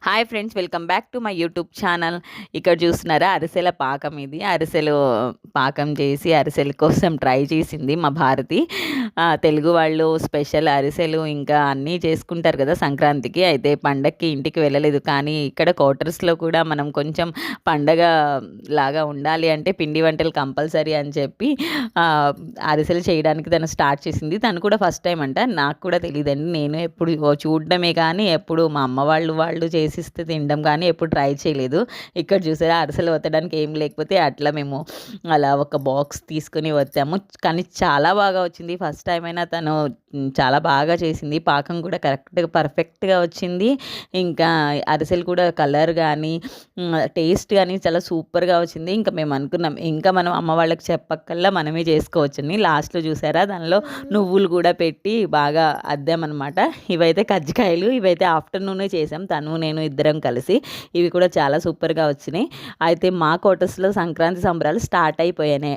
Hi friends, welcome back to my YouTube channel. ఇక్కడ చూస్తున్నారా, అరిసెల పాకం. ఇది అరిసెలు పాకం చేసి అరిసెల కోసం ట్రై చేసింది మా భారతి. తెలుగు వాళ్ళు స్పెషల్ అరిసెలు ఇంకా అన్నీ చేసుకుంటారు కదా సంక్రాంతికి. అయితే పండగకి ఇంటికి వెళ్ళలేదు, కానీ ఇక్కడ క్వార్టర్స్లో కూడా మనం కొంచెం పండగ లాగా ఉండాలి అంటే పిండి వంటలు కంపల్సరీ అని చెప్పి అరిసెలు చేయడానికి తను స్టార్ట్ చేసింది. తను కూడా ఫస్ట్ టైం అంట, నాకు కూడా తెలియదండి. నేను ఎప్పుడు చూడడమే కానీ ఎప్పుడు మా అమ్మ వాళ్ళు చేసిస్తే తినడం కానీ ఎప్పుడు ట్రై చేయలేదు. ఇక్కడ చూసారా, అరిసెలు వత్తడానికి ఏం లేకపోతే అట్లా మేము అలా ఒక బాక్స్ తీసుకుని వచ్చాము. కానీ చాలా బాగా వచ్చింది. ఫస్ట్ టైం అయినా తను చాలా బాగా చేసింది. పాకం కూడా కరెక్ట్గా పర్ఫెక్ట్గా వచ్చింది. ఇంకా అరిసెలు కూడా కలర్ కానీ టేస్ట్ కానీ చాలా సూపర్గా వచ్చింది. ఇంకా మేము అనుకున్నాం, ఇంకా మనం అమ్మ వాళ్ళకి చెప్పక్కల్లా మనమే చేసుకోవచ్చని. లాస్ట్లో చూసారా, దానిలో నువ్వులు కూడా పెట్టి బాగా అద్దామన్నమాట. ఇవైతే కజ్జికాయలు, ఇవైతే ఆఫ్టర్నూనే చేసాం తను నేను ఇద్దరం కలిసి. ఇవి కూడా చాలా సూపర్గా వచ్చినాయి. అయితే మా క్వార్టర్స్లో సంక్రాంతి సంబరాలు స్టార్ట్ అయిపోయాయి